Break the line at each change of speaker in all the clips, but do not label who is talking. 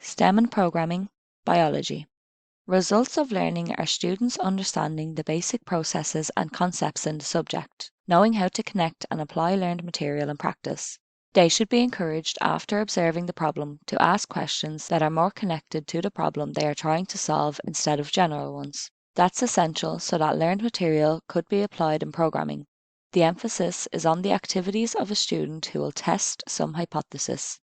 STEM and Programming, Biology. Results of learning are students understanding the basic processes and concepts in the subject, knowing how to connect and apply learned material in practice. They should be encouraged after observing the problem to ask questions that are more connected to the problem they are trying to solve instead of general ones. That's essential so that learned material could be applied in programming. The emphasis is on the activities of a student who will test some hypothesis.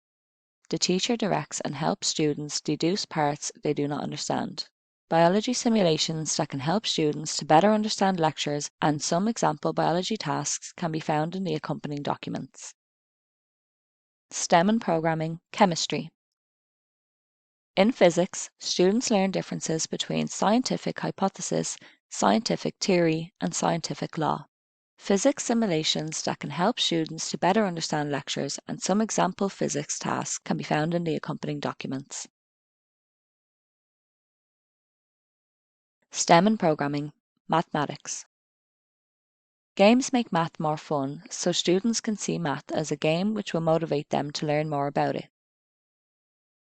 The teacher directs and helps students deduce parts they do not understand. Biology simulations that can help students to better understand lectures and some example biology tasks can be found in the accompanying documents. STEM and Programming, Chemistry. In physics, students learn differences between scientific hypothesis, scientific theory, and scientific law. Physics simulations that can help students to better understand lectures and some example physics tasks can be found in the accompanying documents. STEM and Programming, Mathematics. Games make math more fun, so students can see math as a game which will motivate them to learn more about it.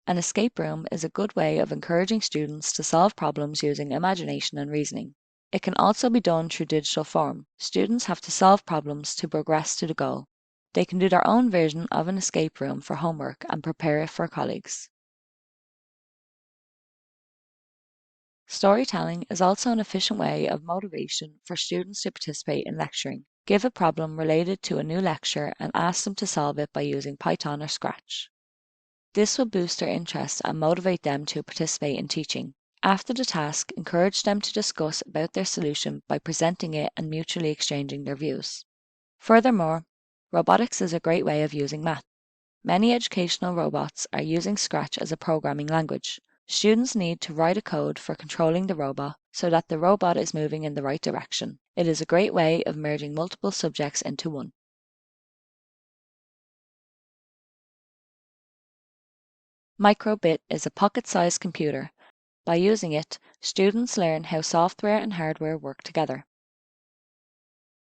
An escape room is a good way of encouraging students to solve problems using imagination and reasoning. It can also be done through digital form. Students have to solve problems to progress to the goal. They can do their own version of an escape room for homework and prepare it for colleagues. Storytelling is also an efficient way of motivation for students to participate in lecturing. Give a problem related to a new lecture and ask them to solve it by using Python or Scratch. This will boost their interest and motivate them to participate in teaching. After the task, encourage them to discuss about their solution by presenting it and mutually exchanging their views. Furthermore, robotics is a great way of using math. Many educational robots are using Scratch as a programming language. Students need to write a code for controlling the robot so that the robot is moving in the right direction. It is a great way of merging multiple subjects into one. Microbit is a pocket-sized computer. By using it, students learn how software and hardware work together.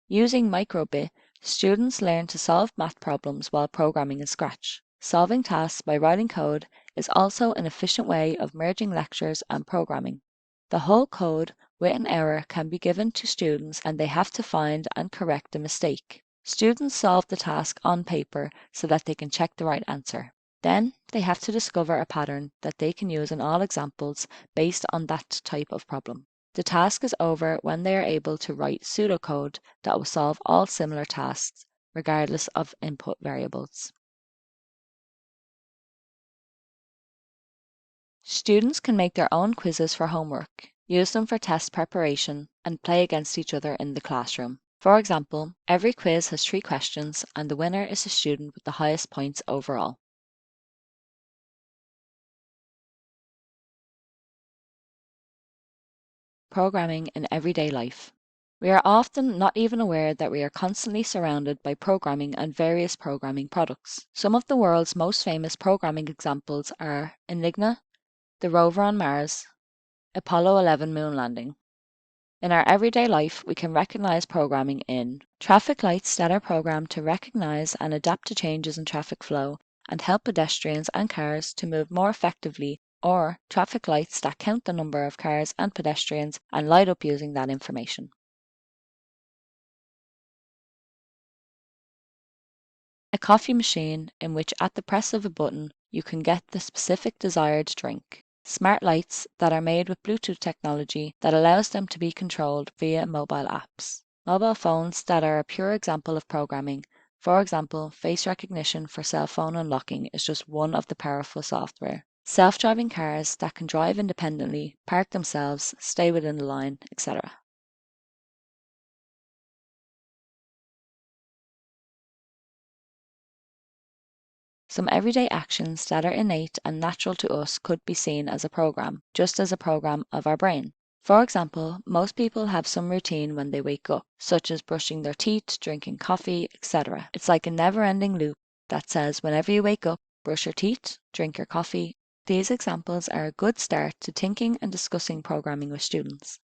Using Microbit, students learn to solve math problems while programming in Scratch. Solving tasks by writing code is also an efficient way of merging lectures and programming. The whole code with an error can be given to students and they have to find and correct the mistake. Students solve the task on paper so that they can check the right answer. Then they have to discover a pattern that they can use in all examples based on that type of problem. The task is over when they are able to write pseudocode that will solve all similar tasks, regardless of input variables. Students can make their own quizzes for homework, use them for test preparation, and play against each other in the classroom. For example, every quiz has 3 questions, and the winner is the student with the highest points overall. Programming in everyday life. We are often not even aware that we are constantly surrounded by programming and various programming products. Some of the world's most famous programming examples are Enigma, the rover on Mars, Apollo 11 moon landing. In our everyday life, we can recognize programming in traffic lights that are programmed to recognize and adapt to changes in traffic flow and help pedestrians and cars to move more effectively, or traffic lights that count the number of cars and pedestrians and light up using that information. A coffee machine in which at the press of a button you can get the specific desired drink. Smart lights that are made with Bluetooth technology that allows them to be controlled via mobile apps. Mobile phones that are a pure example of programming. For example, face recognition for cell phone unlocking is just one of the powerful software. Self-driving cars that can drive independently, park themselves, stay within the line, etc. Some everyday actions that are innate and natural to us could be seen as a program, just as a program of our brain. For example, most people have some routine when they wake up, such as brushing their teeth, drinking coffee, etc. It's like a never-ending loop that says whenever you wake up, brush your teeth, drink your coffee. These examples are a good start to thinking and discussing programming with students.